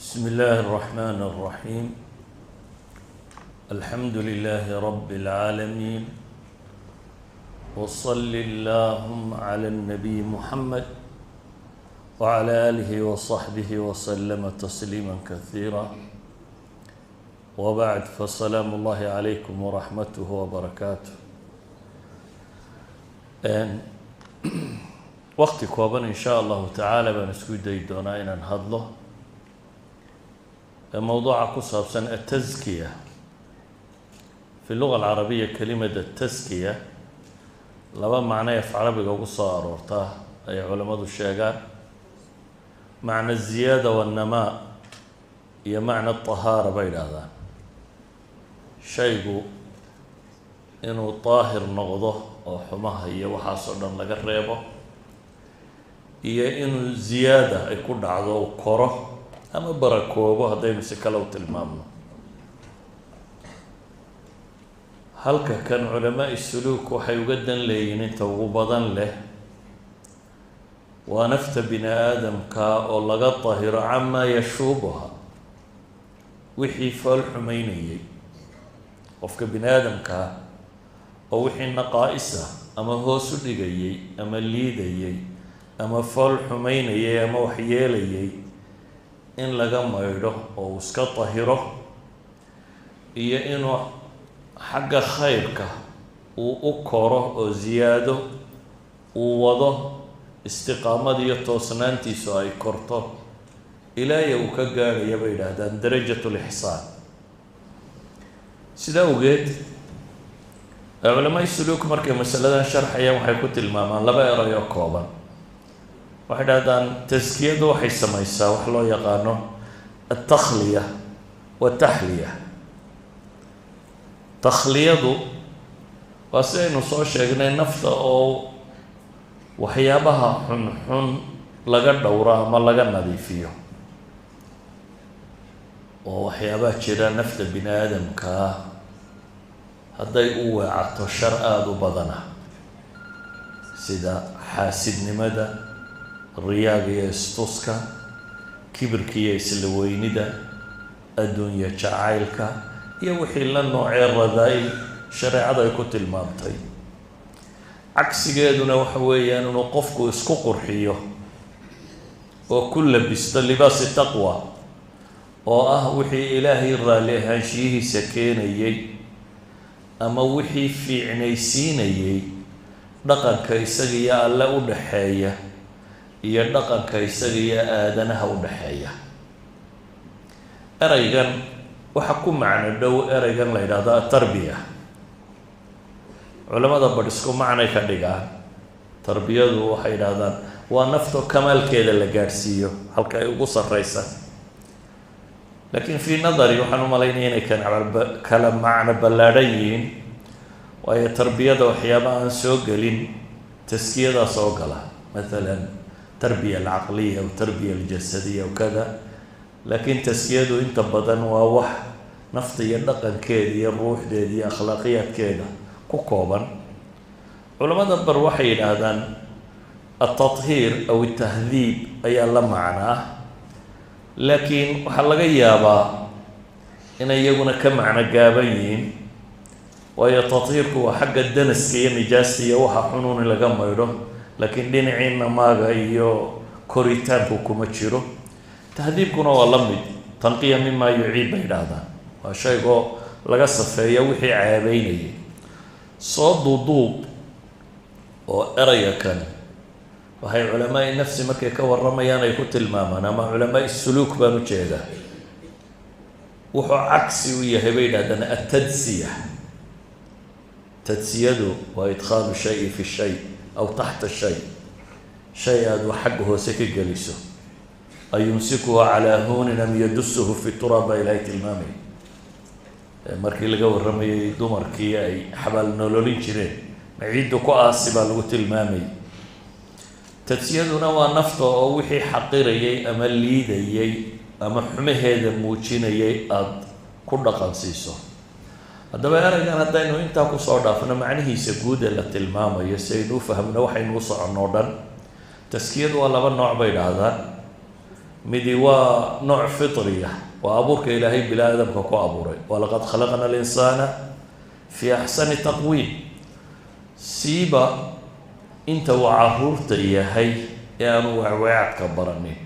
بسم الله الرحمن الرحيم. الحمد لله رب العالمين، وصل اللهم على النبي محمد وعلى آله وصحبه وسلم تسليما كثيرا، وبعد، فالسلام الله عليكم ورحمته وبركاته. وقت كوبان إن شاء الله تعالى بنسكو ديدونا إن نهضله موضوع كصابسن التزكية. في اللغة العربية كلمة التزكية لما معناه يفعل بقصة أرورته أي علماء الشيغان، معنى الزيادة والنماء هي معنى الطهارة بين هذا شيء إنه طاهر نغضه أو حماه هي وحاصل لقريبه، هي إنه زيادة يكون عضو كره أما بركوبه هذا مسكلو تلمامنا. halka kan culamaa السلوك waxay uga dan leeyihiin inta ugu badan leh waa nafta bini aadamka oo laga tahiro ama yashuubaha wixii fool xumaynayay qofka bini aadamka oo wixii naqaa'isa ama hoos u dhigayay ama liidayay ama fool xumaynayay ama wax yeelayay in laga maydho oo iska tahiro, iyo inuu xagga khayrka uu u koro oo ziyaado uu wado istiqaamada iyo toosnaantiisu ay korto ilaa uu ka gaarayo bay yidhaahdaan darajatul ixsaan. sidaa awgeed culamaa suluuk markay masaladan sharxayaan waxay ku tilmaamaan laba eray oo kooban. waxay dhahdaan taskiyadu waxay samaysaa wax loo yaqaano altakhliya wataxliya. takhliyadu waa sidaynu soo sheegnay nafta oo waxyaabaha xunxun laga dhowro ama laga nadiifiyo, oo waxyaabaha jira nafta bini aadamkaa hadday u weecato shar aada u badana sida xaasidnimada, riyaaga iyo istuska, kibirka iyo isla weynida, adduunya jacaylka iyo wixii la noocee radaa'il shareecada ay ku tilmaamtay. cagsigeeduna waxa weeyaan inuu qofku isku qurxiyo oo ku labisto libaasi taqwa oo ah wixii ilaahay raalli ahaanshiyihiisa keenayay ama wixii fiicnaysiinayay dhaqanka isaga iyo alle u dhaxeeya iyo dhaqanka isaga iyo aadanaha u dhaxeeya. eraygan waxa ku macno dhow eraygan la yidhaahdo atarbiya. culamada badh isku macnay ka dhigaan. tarbiyadu waxay yidhaahdaan waa nafto kamaalkeeda la gaadhsiiyo halka ay ugu sarraysa, laakiin fii nadari waxaan u malaynaya inay kala macno ballaadhan yihiin, waayo tarbiyada waxyaaba aan soo gelin taskiyadaa soo gala, maalan tarbiya alcaqliya aw tarbiya aljasadiya aw kada, laakiin taskiyadu inta badan waa wax nafta iyo dhaqankeeda iyo ruuxdeeda iyo akhlaaqiyaadkeeda ku kooban. culamada bar waxay yidhaahdaan altathiir aw altahdiib ayaa la macnaa, laakiin waxaa laga yaabaa inay iyaguna ka macno gaaban yihiin, waayo tathiirku waa xagga danaska iyo nijaasta iyo waxa xunuun in laga maydho, laakiin dhinacii namaaga iyo koritaanku kuma jiro. tahdiibkuna waa la mid, tanqiya mimaa yuciib bay yidhaahdaan, waa shaygoo laga safeeyo wixii caabeynayay. soo duuduub oo erayga kan waxay culamaai nafsi markay ka warramayaan ay ku tilmaamaan, ama culamaai suluuk baan u jeedaa, wuxuu cagsi u yahay bay yidhahdaan altadsiya. tadsiyadu waa idkhaalu shayi fi shay aw taxta shay, shay aada wax xagga hoose ka geliso. ayumsikuhu calaa huunin am yadusuhu fi turaab baa ilaahay tilmaamay markii laga warramayay dumarkii ay xabaal nololin jireen, maciiddu ku aasi baa lagu tilmaamayay. tadsiyaduna waa nafta oo wixii xaqirayay ama liidayay ama xumaheeda muujinayay aada ku dhaqan siiso. haddaba eraygan haddaynu intaa kusoo dhaafno macnihiisa guud ee la tilmaamayo si aynu u fahmno waxaynu u soconno o dhan. taskiyadu waa laba nooc bay idhaahdaan. midi waa nooc fitriya waa abuurka ilaahay bila aadamka ku abuuray walaqad khalaqna al-insana fi axsani taqwiim siiba inta uu caruurta yahay ee aanu wacwacadka baranin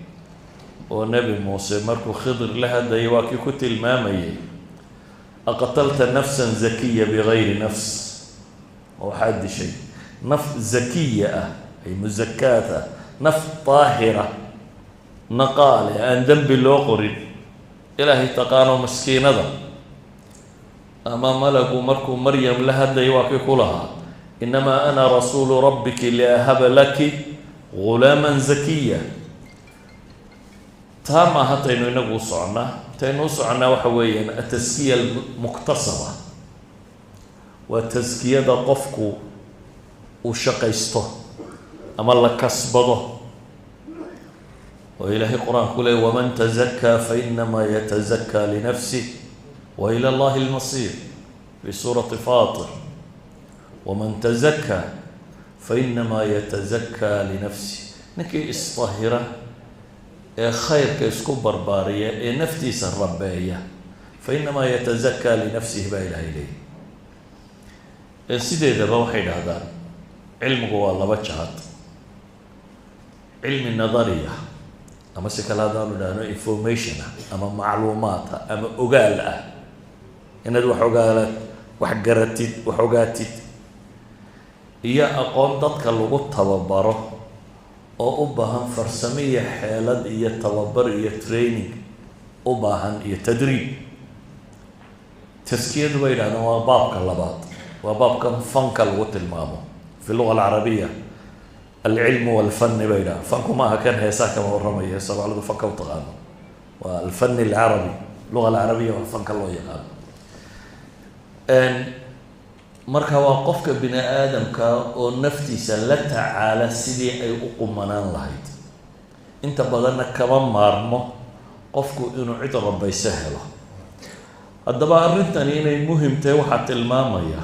oo nebi muuse markuu khidir la hadlayay waa kii ku tilmaamayay aqatalta nafsan zakiya bigayri nafs waxaad dishay naf zakiya ah ay musakaata naf daahira naqaale aan dembi loo qorin ilaahay taqaano maskiinada ama malagu markuu maryam la hadlayay waa kii ku lahaa inamaa ana rasuulu rabbiki liahaba laki gulaaman zakiya taa maaha taynu inagu u soconnaa taynu u soconnaa waxa weeyaan ataskiya almuktasaba waa taskiyada qofku uu shaqaysto ama la kasbado oo ilaahay qur-aanku leey waman tazakaa fainamaa yatazakaa linafsih wa ila allahi almasiir fi suurati faatir waman tazakaa fainamaa yatazakaa linafsih ninkii isطahira ee khayrka isku barbaariya ee naftiisa rabeeya fainamaa yatazakaa linafsihi baa ilaahay leeyay sideedaba waxay dhahdaan cilmigu waa laba jahad cilmi nadariya ama si kale haddaanu idhaahno information ah ama macluumaad ah ama ogaal ah inaad wax ogaalaad wax garatid wax ogaatid iyo aqoon dadka lagu tababaro oo u baahan farsamo iyo xeelad iyo tababar iyo training u baahan iyo tadriib taskiyadu bay yidhahdaan waa baabka labaad waa baabkan fanka lagu tilmaamo fi luga alcarabiya alcilmu walfanni bay yidhahdaan fanku maaha kan heesaa kama warramaya soomaalida fanka u taqaano waa alfanni alcarabi luga alcarabiya waa fanka loo yaqaano marka waa qofka bini aadamka oo naftiisa la tacaala sidii ay u qumanaan lahayd inta badanna kama maarmo qofku inuu cid rabayso helo haddaba arrintani inay muhim tahay waxaa tilmaamaya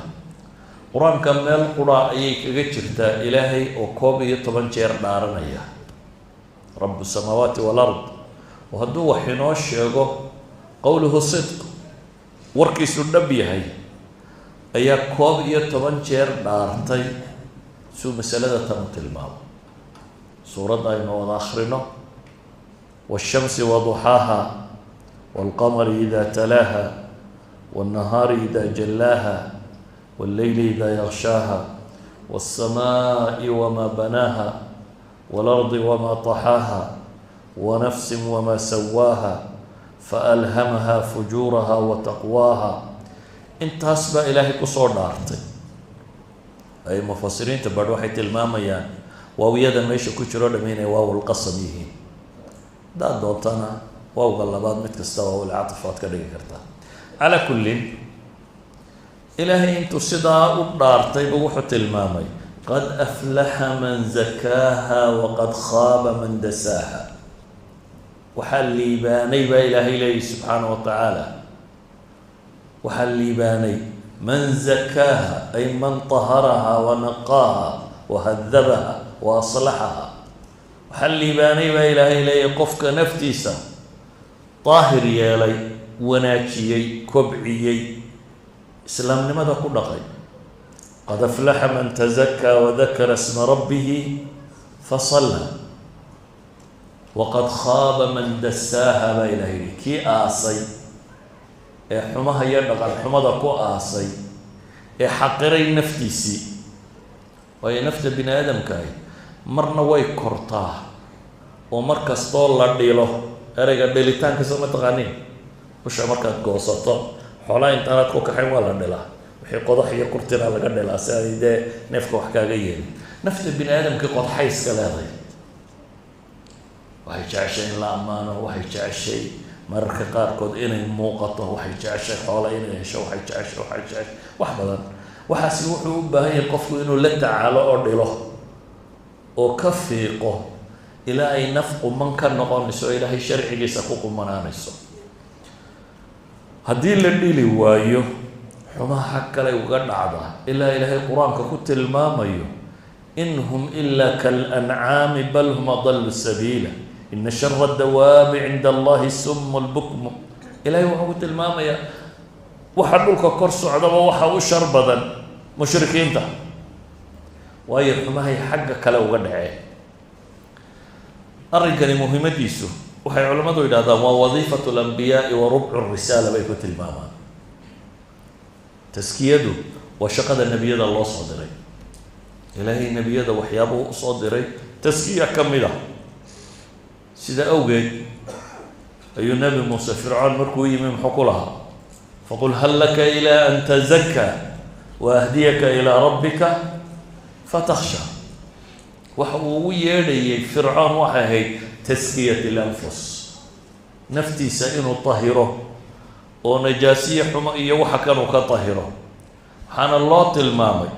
qur-aanka meel qura ayay kaga jirtaa ilaahay oo 11 jeer dhaaranaya rabu samaawaati walard oo hadduu wax inoo sheego qowluhu sidq warkiisu dhab yahay ayaa 11 jeer dhaartay suu masalada tan u tilmaamo suuradda aynu wada akhrino waashamsi waduxaaha waalqamari idaa talaaha waalnahaari idaa jallaaha walleyli idaa yaghshaaha waassamaa'i wamaa banaaha waalardi wamaa taxaaha wanafsin wamaa sawaaha faalhamaha fujuuraha wa taqwaaha intaas baa ilaahay kusoo dhaartay ay mufasiriinta badh waxay tilmaamayaan waawiyada meesha ku jiro dham inay waawulqasam yihiin haddaad doontana waawga labaad mid kasta waawulcatif waad ka dhigi kartaa calaa kullin ilaahay intuu sidaa u dhaartayba wuxuu tilmaamay qad aflaxa man zakaaha waqad khaaba man dasaaha waxaa liibaanay baa ilaahay leeyahy subxaana wa tacaala waxaa liibaanay man zakaaha ay man taharaha wa naqaaha wa hadabaha wa aslaxaha waxaa liibaanay baa ilaahay leeyahy qofka naftiisa daahir yeelay wanaajiyey kobciyey islaamnimada ku dhaqay qad aflaxa man tazakaa wadakara sma rabbihi fasalla waqad khaaba man dasaaha baa ilaahay yihi kii aasay ee xumaha iyo dhaqan xumada ku aasay ee xaqiray naftiisii waayo nafta bini aadamkaahi marna way kortaa oo mar kastoo la dhilo ereyga dhelitaankiisa ma taqaanin usha markaad goosato xoolaha intaanaad ku kaxayn waa la dhilaa wixii qodax iyo kurtina laga dhilaa si ay dee neefka wax kaaga yeelin nafta bini aadamkii qodxayska leeday waxay jeceshay in la ammaano waxay jeceshay mararka qaarkood inay muuqato waxay jeceshay xoola inay hesho waxay jeceshay wax badan waxaasi wuxuu u baahan yahay qofku inuu la tacaalo oo dhilo oo ka fiiqo ilaa ay naf quman ka noqonayso oo ilaahay sharcigiisa ku qumanaanayso haddii la dhili waayo xumaha xag kale uga dhacda ilaa ilaahay qur-aanka ku tilmaamayo in hum ilaa kalancaami bal hum adallu sabiila ina shara الdawaabi cinda allahi sum اlbukmu. ilahay wuxuu ku tilmaamayaa waxa dhulka kor socdaba waxa u shar badan mushrikiinta, waayo xumahay xagga kale uga dhaceen. arrinkani muhiimadiisu waxay culammadu yidhahdaan waa wadiifatu اlanbiyaai wa rubcu risaala bay ku tilmaamaan. taskiyadu waa shaqada nebiyada loo soo diray. ilaahay nebiyada waxyaabuu usoo diray taskiya ka mid ah. sida awgeed ayuu nebi muuse fircoon markuu yimi muxuu ku lahaa, faqul hal laka ilaa an tazakkaa wa ahdiyaka ilaa rabbika fatakhsha. waxa uu ugu yeedhayay fircoon waxay ahayd taskiyat اlanfus, naftiisa inuu tahiro oo najaasiye xumo iyo waxa kanuu ka tahiro. waxaana loo tilmaamay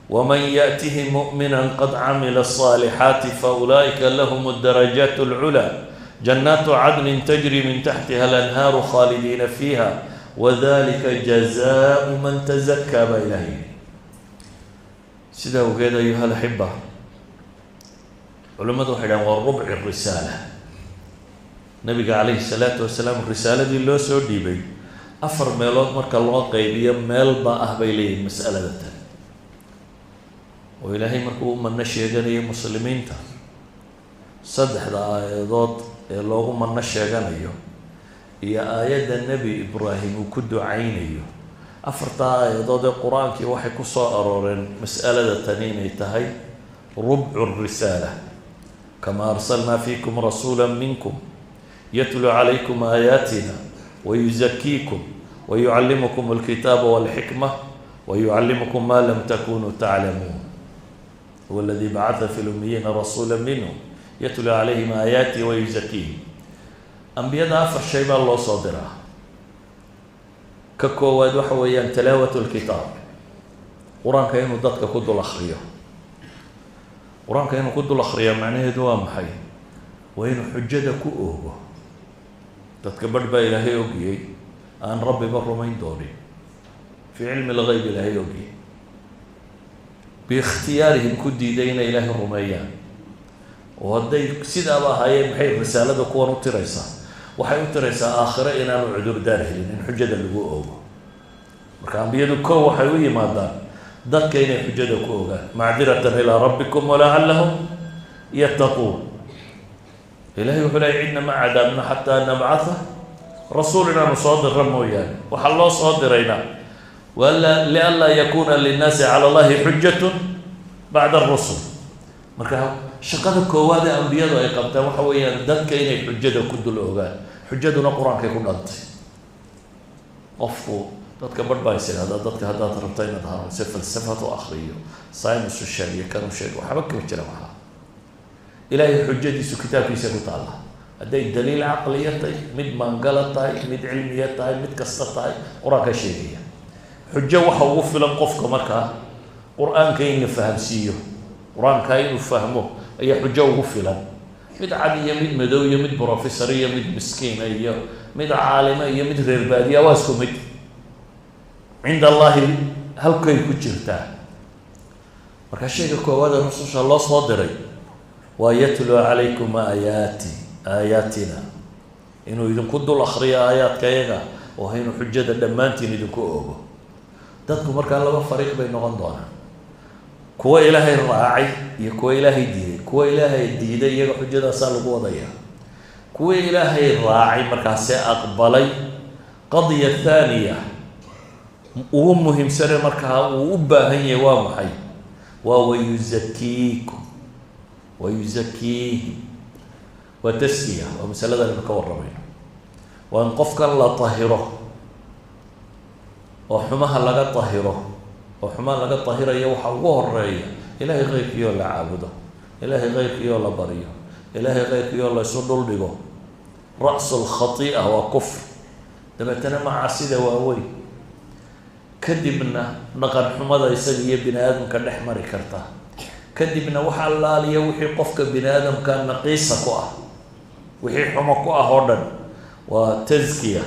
waman yaأtihi muؤmina qad camila الصaalixaati faulaa'ika lahum الdarajaat اlculaa jannaatu cadnin tajri min taxtiha alanhaaru khaalidiina fiiha wadalika jazaau man tazakaa baa ilaahay. sidaa awgeed ayuha alaxiba, culimmadu waxay dhahan waa rubci risaala. nabiga calayhi الsalaatu wasalaam risaaladii loo soo dhiibay 4 meelood marka loo qaybiyo meelba ah bay leeyihin mas'alada tan. oo ilaahay markuu u mano sheeganayo muslimiinta 3 aayadood ee loogu mano sheeganayo iyo aayadda nebi ibraahim uu ku ducaynayo, 4 aayadood ee qur-aankii waxay ku soo arooreen mas'alada tani inay tahay rubcu risaala. kamaa arsalnaa fiikum rasuula minkum yatluu calaykum aayaatina wayuzakiikum wayucallimukum alkitaaba walxikma wayucallimukum maa lam takunuu taclamuun huwa aladii bacata fi lummiyiina rasuula minhum yatluu calayhim aayaati wayuzakiihim. ambiyada 4 shay baa loo soo diraa. ka koowaad waxa weeyaan talaawatu lkitaab, qur-aanka inuu dadka ku dul akriyo. qur-aanka inuu ku dul akriya macnaheedu waa maxay? waa inuu xujada ku oogo. dadka badh baa ilaahay ogiyey aan rabbiba rumayn doonin, fii cilmi lgeyb ilaahay ogiyey, biikhtiyaarihim ku diiday inay ilaahay rumeeyaan. oo hadday sidaaba ahaayeen maxay risaalada kuwan u tiraysaa? waxay u tiraysaa aakhire inaanu cudurdaar helin in xujada lagu oogo. marka ambiyadu kow waxay u yimaadaan dadka inay xujada ku ogaan, macdiratan ilaa rabbikum walacallahum yattaquun. ilahay wuxuu leeyay cidna ma cadaabna xataa nabcatha rasuul, inaanu soo dira mooyaane. waxaa loo soo dirayna lianlaa yakuuna linnaasi cala allahi xujatun bacda arusul. marka shaqada koowaad ee ambiyadu ay qabtaan waxa weeyaan dadka inay xujada ku dul ogaan. xujaduna qur-aankay ku dhantay. qofku dadka badh baa is idhahdaa dadka haddaad rabto inaad hanuunse falsafad u akriyo, saynisu sheegiyo kanu sheego, waxba kama jira. waxaa ilaahay xujadiisu kitaabkiisa ku taalla. hadday daliil caqliya tahay, mid maangala tahay, mid cilmiya tahay, mid kasta tahay, qur-aankaa sheegaya. xujo waxa ugu filan qofka markaa qur-aanka in la fahamsiiyo, qur-aankaa inuu fahmo ayaa xujo ugu filan. mid cad iyo mid madow iyo mid brofessor iyo mid miskiina iyo mid caalima iyo mid reer baadiya waa isku mid. cinda allahi halkay ku jirtaa. marka shayga koowaada rususha loo soo diray waa yatluu calaykum aayaatina, inuu idinku dul akriyo aayaadka yaga oo inuu xujada dhammaantiin idinku oogo. dadku markaa 2 fariiq bay noqon doonaan, kuwa ilaahay raacay iyo kuwa ilaahay diiday. kuwa ilaahay diiday iyaga xujadaasaa lagu wadaya. kuwa ilaahay raacay markaasee aqbalay qadiya thaaniya ugu muhiimsane markaa uu u baahan yahay waa maxay? waa wayuzakiikum wayuzakiihim. waa taskiya, waa masaladan aynu ka warramayno. waa in qofkan la tahiro oo xumaha laga tahiro. oo xumaan laga tahirayo waxa ugu horeeya ilaahay keyrkiioo la caabudo, ilaahay keyrkiioo la baryo, ilaahay keyrkiioo la isu dhuldhigo. ra'su lkhati'a waa kufr, dabeetana macaasida waa weyn, kadibna dhaqan xumada isaga iyo bini aadamka dhex mari karta, kadibna waxa allaaliya wixii qofka bini aadamka naqiisa ku ah, wixii xumo ku ah oo dhan waa taskiya.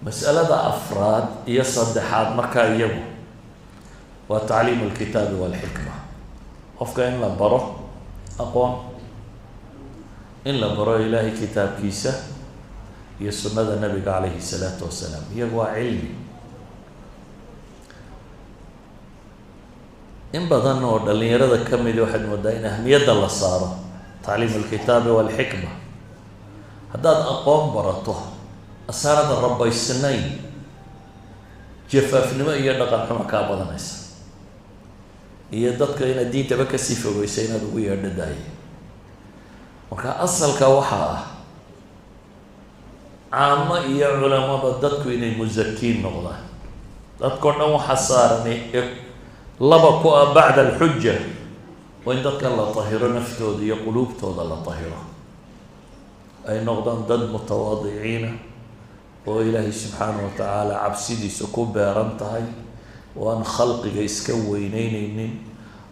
mas'alada 4 iyo 3 markaa iyagu waa tacliimu alkitaabi walxikma. qofka in la baro aqoon in la baro ilaahay kitaabkiisa iyo sunnada nabiga calayhi salaatu wasalaam. iyagu waa cilmi. in badan oo dhallinyarada ka midi waxaad moodaa in ahmiyadda la saaro tacliimu alkitaabi waalxikma. haddaad aqoon barato asaanada rabbaysnayn, jafaafnimo iyo dhaqan xumo kaa badanaysa, iyo dadka inaad diintaba kasii fogeysa inaad ugu yeedho daaya. marka asalka waxaa ah caamo iyo culamada dadku inay musakiin noqdaan. dadkao dhan waxaa saaranay laba ku ah bacda alxuja, waa in dadka la tahiro, naftooda iyo quluubtooda la tahiro, ay noqdaan dad mutawaadiciina oo ilaahay subxaanahu wa tacaala cabsidiisa ku beeran tahay, oo aan khalqiga iska weyneyneynin,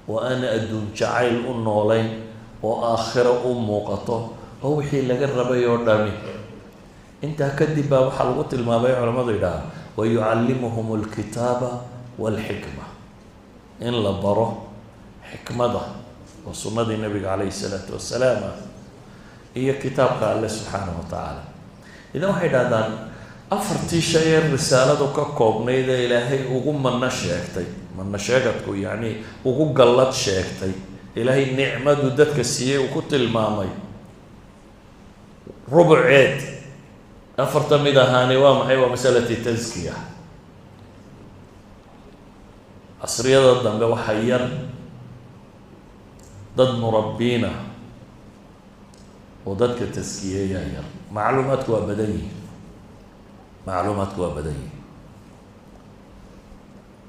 oo aan adduun jacayl u noolayn, oo aakhiro u muuqato, oo wixii laga rabay oo dhami. intaa kadib baa waxaa lagu tilmaamay culamadu yidhaha wayucallimuhum alkitaaba waalxikma, in la baro xikmada oo sunnadii nabiga calayhi salaatu wasalaam ah iyo kitaabka alle subxaanahu wa tacaala. idan waxay dhahdaan afartii shay ee risaaladu ka koobnayd ee ilaahay ugu manno sheegtay, manno sheegadku yacni ugu gallad sheegtay, ilaahay nicmadu dadka siiyey uu ku tilmaamay rubuceed, afarta mid ahaani waa maxay? waa masalati taskiya. casriyada dambe waxaa yar dad murabbiina oo dadka taskiyeeyaa yar. macluumaadku waa badan yihin, macluumaadku waa badan yihin.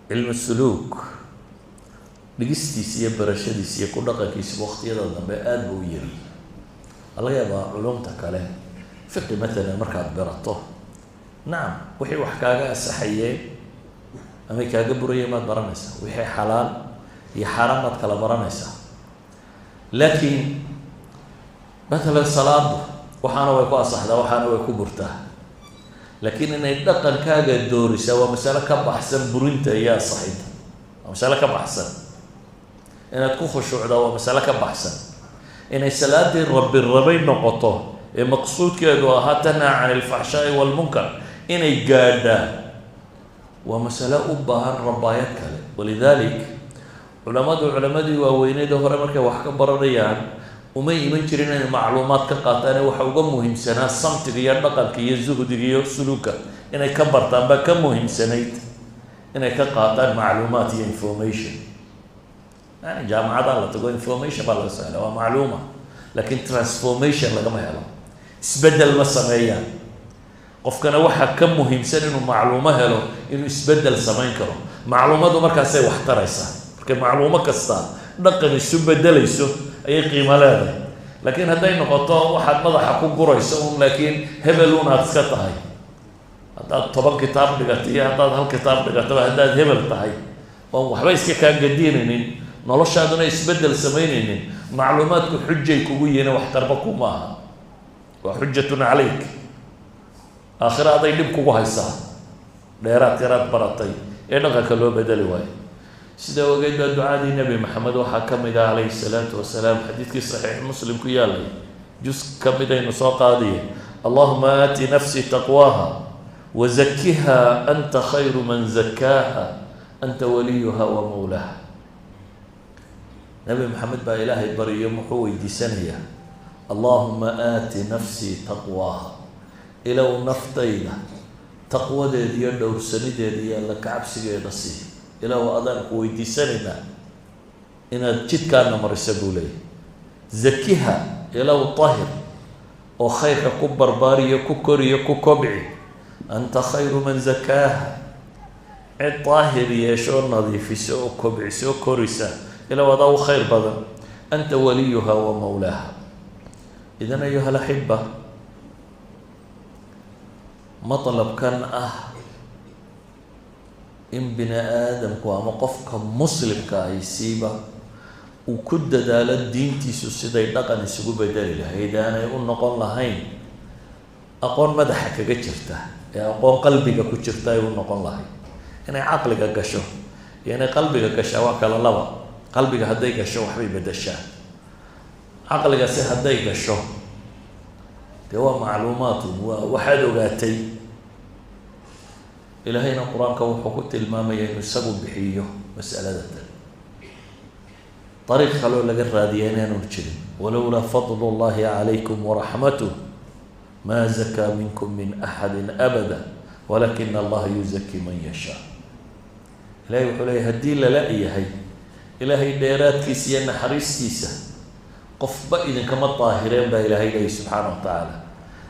cilmu suluuk dhigistiisa iyo barashadiisa iyo ku dhaqankiisa waqtiyada dambe aada buu u yari. laga yaabaa culumta kale, fiqi matalan markaad barato, nacam wixii wax kaaga asaxayeen amay kaaga burayeen maad baranaysaa, wixii xalaal iyo xaaraan maad kala baranaysaa. laakiin matalan salaadu waxaana way ku asaxdaa, waxaana way ku burtaa, laakiin inay dhaqankaaga doorisaa waa masalo ka baxsan burinta iyo asaxidda, waa masalo ka baxsan. inaad ku khushuucdaa waa masalo ka baxsan. inay salaadii rabbi rabay noqoto ee maqsuudkeedu ahaa tanhaa can ilfaxshaa'i waalmunkar inay gaadhaan waa masalo u baahan rabaayad kale. walidaalik culamadii waaweyneeda hore markay wax ka baranayaan umay iman jirin inay macluumaad ka qaataan, waxa uga muhiimsanaa samtiga iyo dhaqanka iyo zuhdiga iyo suluuka inay ka bartaan baa ka muhiimsanayd inay ka qaataan macluumaad iyo information. yani jaamacadaa la tago information baa laga soo hela, waa macluuma, laakiin transformation lagama helo, isbeddel ma sameeyaan. qofkana waxaa ka muhiimsan inuu macluumo helo, inuu isbeddel samayn karo. macluumadu markaasay wax taraysaa, marka macluumo kasta dhaqan isu beddelayso ayay qiimo leedahay. laakiin hadday noqoto waxaad madaxa ku gurayso un, laakiin hebel un aad iska tahay, haddaad 10 kitaab dhigato iyo haddaad 1 kitaab dhigataba haddaad hebel tahay oon waxba iska kaa gadiinaynin, noloshaaduna isbeddel samaynaynin, macluumaadku xujay kugu yihiin, wax tarba kuma aha, waa xujatun calayk. aakhira aday dhib kugu haysaa dheeraad yaraad baratay ee dhaqanka loo bedeli waayo. sidaa ogeed baa ducadii nebi maxamed waxaa ka mid ah calayhi salaatu wasalaam, xadiidkii saxiix muslim ku yaalay jus ka mid aynu soo qaadiye, allahuma aati nafsi taqwaaha wazakiha anta khayru man zakaaha anta waliyuha wa mawlaha. nebi maxamed baa ilaahay bariyo muxuu weydiisanayaa, allahuma aati nafsii taqwaaha, ilow naftayda taqwadeeda iyo dhowrsanideeda iyo alla kacabsigeeda sii. ilow adaan ku weydiisanaynaa inaad jidkaana marisa buu leeyahy. zakiha, ilow tahir oo khayrka ku barbaariyo, ku koriyo, ku kobci. anta khayru man zakaaha, cid daahir yeesho, nadiifiso oo kobciso oo korisa, ilow adaa u khayr badan. anta waliyuha wa mawlaaha. idan ayuha alaxiba, matlabkan ah in bini aadamku ama qofka muslimka ay siiba uu ku dadaalo diintiisu siday dhaqan isugu bedeli lahayd, aanay u noqon lahayn aqoon madaxa kaga jirta ee aqoon qalbiga ku jirta ay u noqon lahayd. inay caqliga gasho iyo inay qalbiga gashaa waa kala laba. qalbiga hadday gasho waxbay bedeshaa, caqligasi hadday gasho dee waa macluumaatun waa waxaad ogaatay. ilaahayna qur-aanka wuxuu ku tilmaamaya inuu isagu bixiyo mas'aladatan dariiq kaloo laga raadiya inaanu jirin. walowlaa fadlu llahi calaykum waraxmatuh maa zakaa minkum min axadin abada walakina allaha yuzaki man yashaa. ilahay wuxuu leeyahy haddii lala yahay ilaahay dheeraadkiisa iyo naxariistiisa qofba idinkama daahireen baa ilaahay leeyahy subxaana wa tacaala,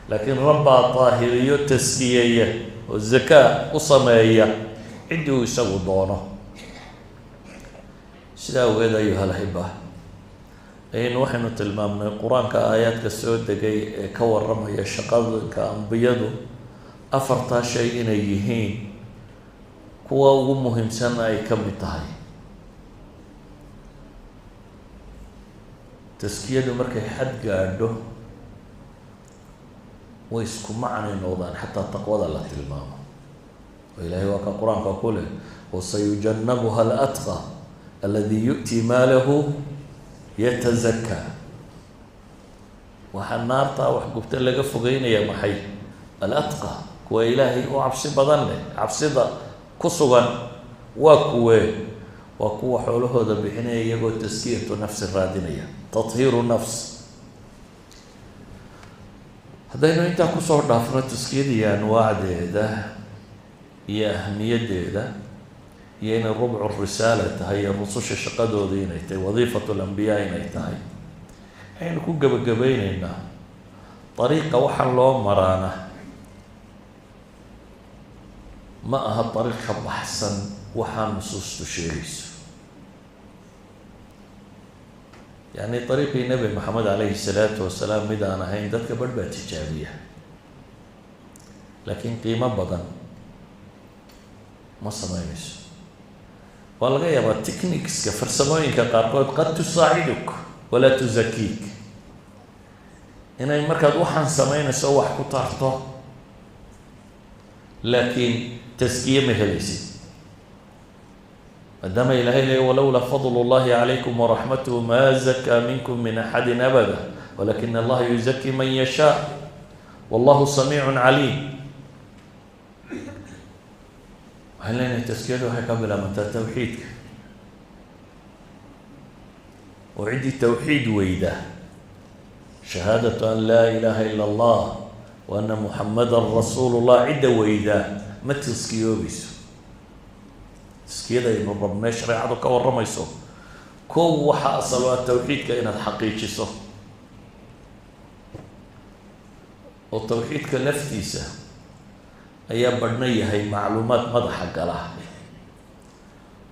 laakiin rabbaa daahiriyo taskiyeeya oo zakaa u sameeya ciddii uu isagu doono. sidaa awgeed ayuha alaxiba ayaynu waxaynu tilmaamnay qur-aanka aayaadka soo degay ee ka warramaya shaqadinka ambiyadu afartaa shay inay yihiin kuwa ugu muhiimsan ay ka mid tahay. taskiyadu markay xad gaadho way isku macnay noqdaan, xataa taqwada la tilmaamo oo ilaahay waa ka qur-aanka ku leh wasayujannabuha alatqa aladi yu'ti maalahu yatazakaa. waxaa naartaa wax gubta laga fogeynaya maxay? alatqa, kuwa ilaahay u cabsi badan leh. cabsida ku sugan waa kuwee? waa kuwa xoolahooda bixinaya iyagoo taskiyatu nafsi raadinaya, tathiiru nafs. haddaynu intaa kusoo dhaafno taskiyadii anwaacdeeda iyo ahmiyaddeeda iyo inay rubcu risaala tahay iyo rususha shaqadoodii inay tahay, wadiifatu lambiyaa inay tahay, waxaynu ku gebagabayneynaa dariiqa waxaan loo maraana ma aha dariiq ka baxsan waxaa nusuustu sheegayso. yacni dariiqii nebi maxamed calayhi salaatu wasalaam mid aan ahayn dadka barh baa tijaabiya, laakiin qiimo badan ma sameynayso. waa laga yaabaa techniqueska farsamooyinka qaarkood qad tusaaciduk walaa tusakiik, inay markaad waxaan sameynayso wax ku taarto, laakiin taskiye ma helaysid. maadaama ilahay leey walowlaa fadlu llahi calaykum waraxmatuhu maa zakaa minkum min axadin abada walakina allaha yuzaki man yashaa wallahu samiicun caliim. waxaan leenahay taskiyadu waxay ka bilaabantaa tawxiidka, oo ciddii tawxiid weyda shahaadatu an laa ilaaha ila allah wa ana muxamadan rasuulu llah cidda weydaa ma taskiyoobayso. taskiyada aynu rabnay shareecadu ka warramayso kow waxaa asal ah tawxiidka inaad xaqiijiso, oo tawxiidka laftiisa ayaa badhna yahay macluumaad madaxa gala,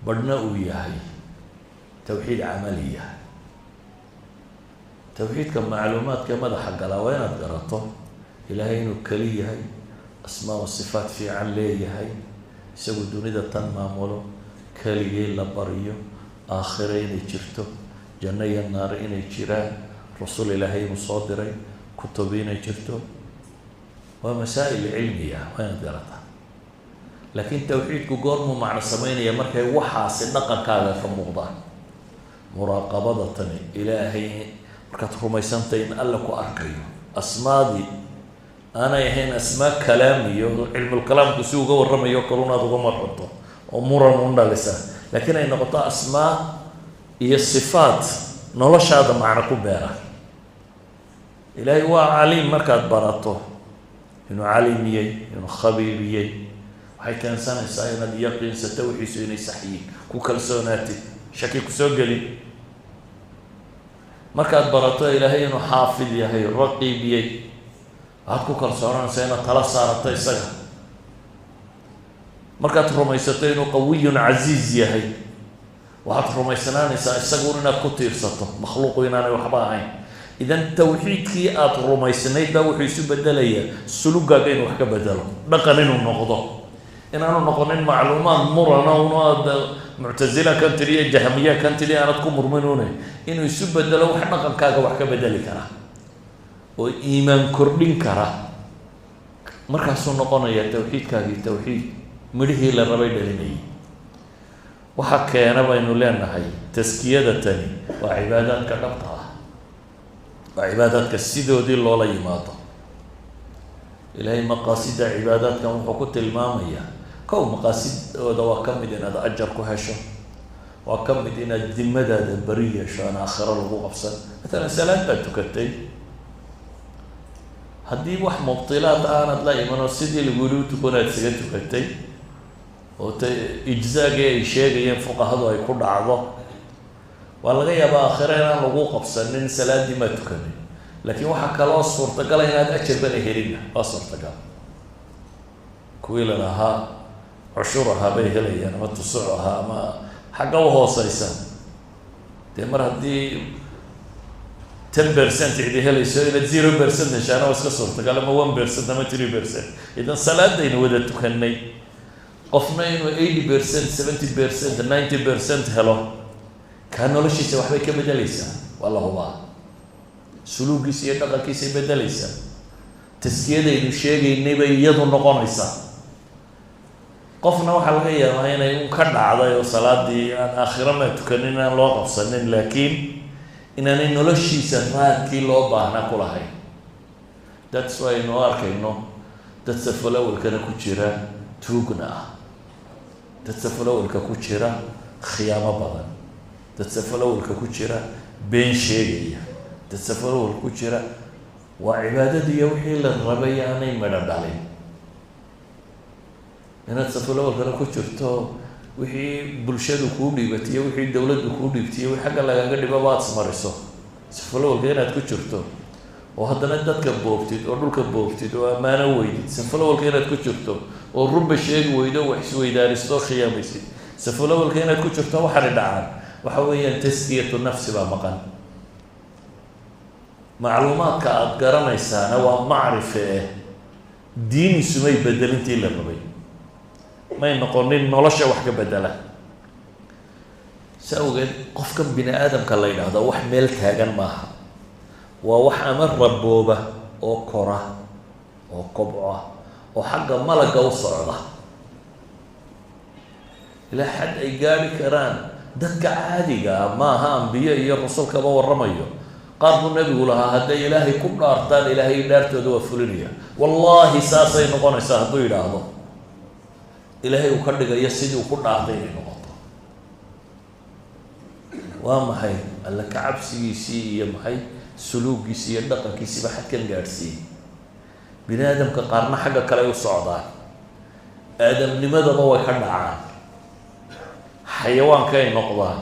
badhna uu yahay tawxiid camaliya. tawxiidka macluumaadka madaxa gala waa inaad garato ilaahay inuu keli yahay, asmaa wa sifaat fiican leeyahay, isagu dunida tan maamulo, keligii la baryo, aakhire inay jirto, janno iyo naar inay jiraan, rasul ilaahay inuu soo diray, kutubi inay jirto. waa masaa'il cilmiya waa inaad garataa. laakiin tawxiidku goormuu macno sameynaya? markay waxaasi dhaqankaaga ka muuqdaan. muraaqabada tani ilaahay markaad rumaysantay in alla ku arkayo, asmaadii aanay ahayn asmaa kalaamiyo cilmulkalaamku si uga warramayo kalunaad uga marranto oo muran u dhalisa, laakiin ay noqoto asmaa iyo sifaat noloshaada macno ku beera. ilaahay waa caliim markaad barato inuu caliimiyey, inuu khabiiriyey, waxay keensanaysaa inaad yaqiinsato wixiisu inay saxyiin, ku kalsoonaatid, shaki kusoo gelin. markaad barato ilaahay inuu xaafid yahay, raqiibiyey, waxaad ku kalsoonanaysaa inaad tala saarato isaga. markaad rumaysato inuu qawiyun casiiz yahay, waxaad rumaysanaanaysaa isagu inaad ku tiirsato, makhluuqu inaanay waxba ahayn. idan tawxiidkii aada rumaysnayd baa wuxuu isu bedelaya sulugaaga inuu wax ka bedelo, dhaqan inuu noqdo, inaanu noqonin macluumaad murana unaad muctasila kan tiriya jahmiya kan tiri aanad ku murminune, inuu isu bedelo wax dhaqankaaga wax ka bedeli kara oo iimaan kordhin kara. markaasuu noqonaya tawxiidkaagii tawxiid midhihii la rabay dhalinayay. waxa keena baynu leenahay taskiyada tani waa cibaadaadka dhabta ah, waa cibaadaadka sidoodii loola yimaado. إلهي مقاصد عبادات كم حكوت المامية كو مقاصد ودوا كم إن هذا أجر كهشة وكم إن الدمدة البرية شان آخر الوقوع أفسد مثلا سلام بتكتي هدي واحد مبطلات أنا تلاقي من السيد اللي يقولوا تكون هتسجل تكتي إجزاء شيء ينفق هذا يكون عضو والله يبقى آخرين الوقوع أفسد من سلام دي ما تكني لكن واحد كلاس صورة قال هنا أكثر بني هرينا أصورة قال كويلنا ها عشورها بيهلي أنا ما تصعها ما حقوها صيصان تمر هدي 10% عدي هلي شيء لا 0% عشان أنا واسك صورة قال ما 1% ما 3% إذا صلاة دين وده تكني قفنا إنه 80% 70% 90% هلو كانوا ليش يسوي حبي كبدليسا والله هو سلوكي سيادة كيسي بدليسا تسكيده إنه شيء النبي يدو نقونيسا قفنا وحلقية ما هنا يوم كرد عضايا وصلاة دي آخرا ما تكنينا الله قفصنين لكن إننا نلشي سفات كي لو باهنا كل هاي that's why إنه أركي إنه تتسفلوا الكنا كتيرا توقنا تتسفلوا الكتيرا خيامة بدن تتسفلوا الكتيرا بين شيء تتسفروا الكتيرة وعبادتي يوحي للربيع أنا يمرد عليه أنا تسفروا الكتيرة وحي بلشة كودي بتيه وحي الدولة كودي بتيه وحي حاجة لا قدر ببعض سمارسه تسفروا الكتيرة وهذا ندت كبوبتي وردول كبوبتي وما نويد تسفروا الكتيرة والرب شيء ويده وحسوي دارسته خياميسي تسفروا الكتيرة وحرد عن وحويا تسكية النفس بمقال معلومات كأذكرنا إنسان ومعرفة ديني سمي بدلنتي إلا الربي ما ينقولين نولش وحكي بدله سأوجد قف كم بني آدم كالليل هذا وح ملك هاجن معها ووح أمر ربوبة أو كرة أو قبعة أو حاجة ملك أو صعدة إلى حد إيجابي كران دك عادي ما ها أنبياء الرسول كما ورميه قال النبي لها هذا إلهي كل أرتان إلهي دارت ودوا فلنيا والله ساسي نقول سهدوا إلى هذا إلهي وكردك يسدي وكل أرتين نقطة وما هي قال لك عبسي سي يا محي سلوك سي دقة كيسي بحد كان جالسي بني آدم كقارن حاجة كلا يصعد آدم لماذا ما هو يحن عام حيوان كاين نقضان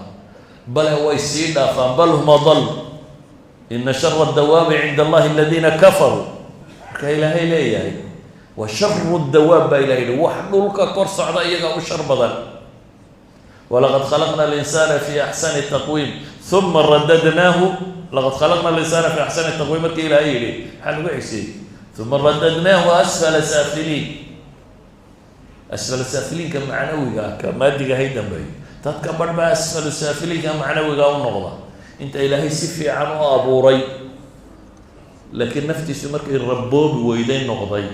بل هو يسير دافن بل هم ضل إن شر الدواب عند الله الذين كفروا كإلهي ليه وشر الدواب إلهي وحلولك قرص عضائيك وشر بدل ولقد خلقنا الإنسان في أحسن التقويم ثم رددناه لقد خلقنا الإنسان في أحسن التقويم كإلهي ليه حلو عيسي ثم رددناه أسفل سافلين أسفل سافلين كمعنوي كمادي هيدا بي تتكبر بقى أسفل سافلين كمعنوي ونغضة انت الهي سفي عنه ابوري لكن نفتي سمرك الربوب ويدين نقضي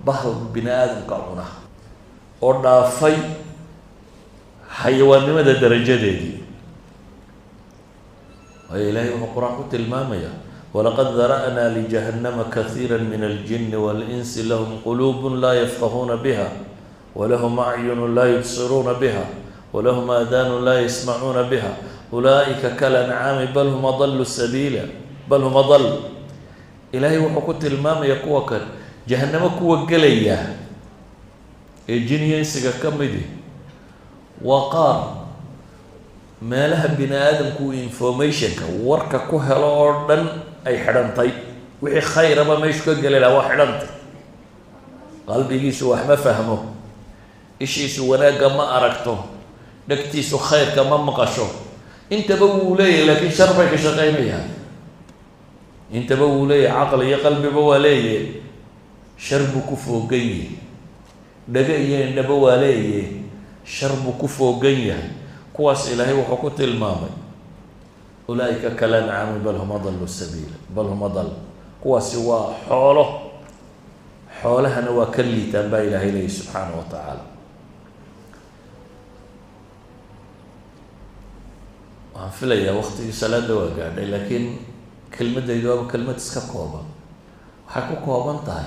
بحر بني ادم كعونه او دافاي حيوان مدى درجه دي الهي القران تلماميا ولقد ذرانا لجهنم كثيرا من الجن والانس لهم قلوب لا يفقهون بها ولهم اعين لا يبصرون بها ولهم آذان لا يسمعون بها أولئك كالأنعام بل هم ضلوا السبيل بل هم ضل إلهي وحكوت المام يقوك جهنم كوة قلية الجن ينسك كمدي وقار ما لها بني آدم كو انفورميشن وركا كو هلوردن أي حرنطي وحي خير ما يشكو قليلا وحرنطي قلبي يسو وحما فهمه إيش يسو وناقا ما أركته دكتيسو خير كما مقاشو انت بولي لكن شربك شقيميها انت بولي عقلي قلبي بولي شربك فوقي دقي ان بولي شربك فوقي كواس الهي وحكوت المامي اولئك كالانعام بل هم ضلوا السبيل بل هم ضل كواس هو حولها نواكلي تنبا الهي سبحانه وتعالى وحفليا وقتي صلاة دواقع لكن كلمة ديدواب كلمة سكا كوبا وحكو كوبان تاي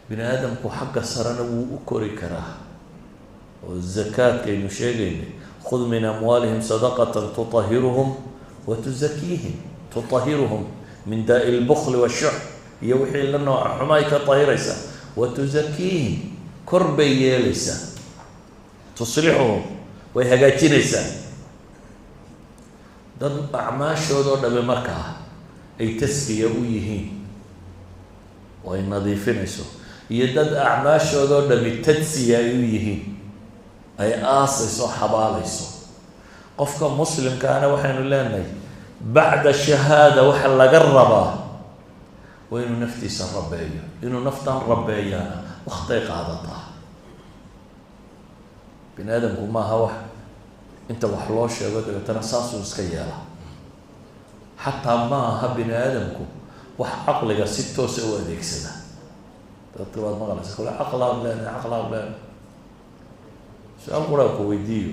bini aadamku xagga sarana wuu u kori karaa oo zakaadkaynu sheegaynay khud min amwaalihim sadaqatan tutahiruhum wa tuzakiihim tutahiruhum min daa'i lbukli washux iyo wixii la nooca xumaay ka tahiraysaa wa tuzakiihim kor bay yeelaysaa tuslixuhum way hagaajinaysaa dad acmaashoodoo dhamme markaa ay taskiya u yihiin oo ay nadiifinayso iyo dad acmaashoodoo dhami tadsiya ay u yihiin ay aasayso xabaalayso qofka muslimkaana waxaynu leenahay bacda shahaada waxa laga rabaa waa inuu naftiisa rabeeyo inuu naftan rabeeyaana waktay qaadataa bini aadamku maaha wax inta wax loo sheego dabeetana saasuu iska yeela xataa ma aha bini aadamku wax caqliga si toosa u adeegsada dadka baad maqlaysa kule caqlaan leenahay su-aal quraa ku weydiiyo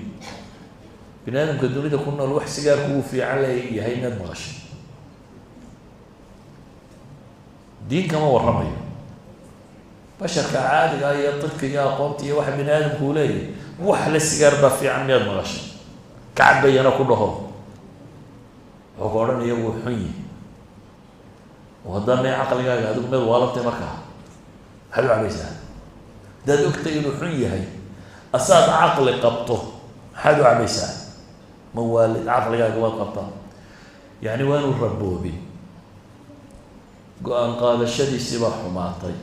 bini aadamka dunida ku nool wax sigaarku uu fiican leeyahay inaad maqashay diin kama warramayo basharka caadiga iyo dadka iyo aqoonta iyo waxa bini aadamku uu leeyahay wax la sigaar baa fiican miyaad maqashay kacbayana ku dhaho wuxuu ka odhanaya wuu xun yihi oo haddaan may caqligaaga adigu meed waalabtay markaa maxaad u cabaysaa haddaad ogtay inuu xun yahay asaad caqli qabto maxaad u cabaysaa ma waalid caqligaaga waad qabtaa yacni waanu raboobin go-aan qaadashadiisii baa xumaatay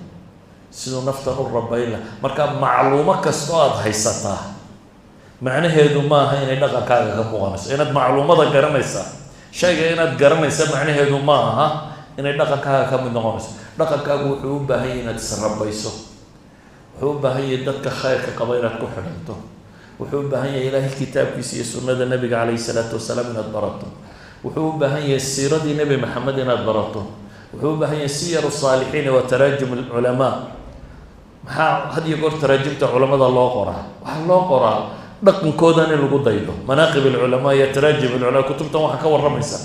siduu naftan u rabayn lah marka macluumo kastoo aada haysataa macnaheedu maaha inay dhaqankaaga ka muuqanayso inaad macluumada garanaysaa shayga inaad garanaysa macnaheedu ma aha inay dhaqankaaga ka mid noqonayso dhaqankaagu wuxuu u baahan yahay inaad israbayso wuxuu u baahan yahay dadka khayrka qaba inaad ku xidhanto wuxuu u baahan yahay ilaahay kitaabkiisa iyo sunnada nabiga calayhi salaatu wasalaam inaad barato wuxuu u baahan yahay siiradii nebi maxamed inaad barato wuxuu u baahan yahay siyaru saalixiina wa taraajum alculamaa maxaa had iyo goor taraajimta culamada loo qoraa waxaa loo qoraa dhaqankoodan in lagu daydo manaaqib alculamaa iyo taraajim alculamaa kutubtan waxaa ka warramaysa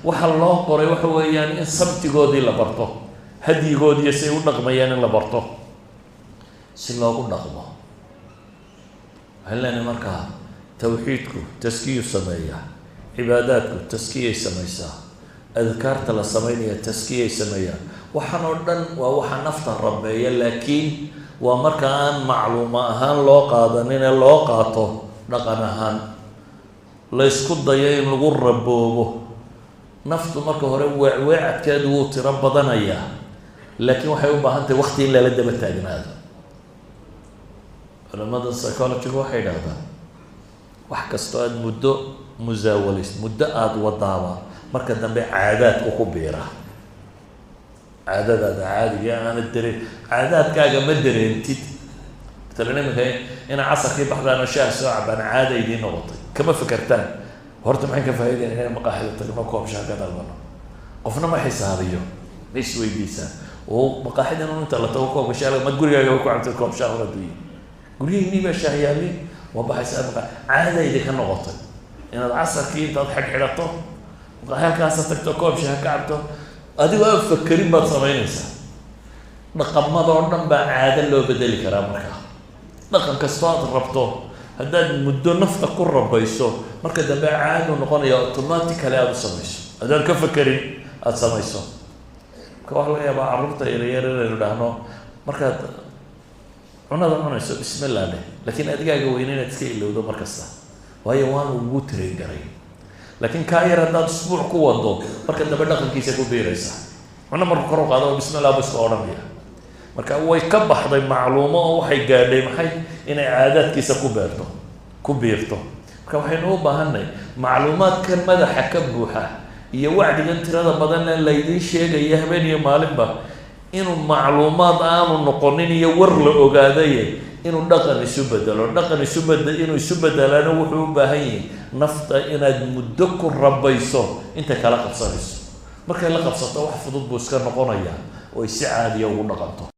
waxa loo qoray waxa weeyaan in sabtigoodii la barto hadyigoodiiyo si ay u dhaqmayaan in la barto si loogu dhaqmo waxaan leenahay markaa tawxiidku taskiyu sameeyaa cibaadaadku taskiyay samaysaa adkaarta la samaynaya taskiyay sameeyaan waxaan oo dhan waa waxa nafta rabeeya laakiin waa marka aan macluumo ahaan loo qaadanin ee loo qaato dhaqan ahaan la ysku dayo in lagu raboobo naftu marka hore weecweecadkeedu wuu tiro badanayaa laakiin waxay u baahan tahay wakti in lala daba taagnaado culamada psychologiga waxay idhahdaan wax kastoo aada muddo musaawalayso muddo aada wadaaba marka dambe caadaadku ku biira caadadaada caadiga aana dareen caadaadkaaga ma dareentid matalan iminka ina casarkii baxdaan oo shaah soo cabaan caada idiin noqotay kama fekertaan horta maxay ka faa'iideen inay maqaaxida tagno koob shaah ka dalbano qofna ma xisaabiyo ma isweydiisaa oo maqaaxidan inta la tago koobka shaah mad gurigaaga ku cabtay koob shaah hore duyi guryihiinii baa shaah yaalin waa baxaysaa caada idin ka noqotay inaad casarkii intaad xag xidhato halkaasa tagto koob shaah ka cabto adigoo aan fakerin baad samaynaysaa dhaqamada oo dhan baa caado loo bedeli karaa markaa dhaqan kastoo aad rabto haddaad muddo nafta ku rabayso marka dambe caado noqonaya automatically aada u samayso haddaan ka fakerin aada samayso marka waxaa laga yaabaa carruurta yaryar inaynu dhahno markaad cunada cunayso bismillah leh laakiin adigaaga weyne inaad iska ilowdo mar kasta waayo waanu ugu tirayn garay laakiin kaa yar haddaad usbuuc ku wado marka dambe dhaqankiisa ku biiraysaa cuna marku kor u qaado bismillah bu iska odhanaya marka way ka baxday macluumo oo waxay gaadhay maxay inay caadaadkiisa ku biirto marka waxaynu u baahanay macluumaadkan madaxa ka buuxa iyo wacdigan tirada badanna laydiin sheegaya habeen iyo maalinba inuu macluumaad aanu noqonin iyo war la ogaadaye inuu dhaqan isu bedelo inuu isu bedelaana wuxuu u baahan yahay nafta inaad muddo ku rabayso intay kala qabsanayso markay la qabsato wax fudud buu iska noqonayaa oo ay si caadiya ugu dhaqanto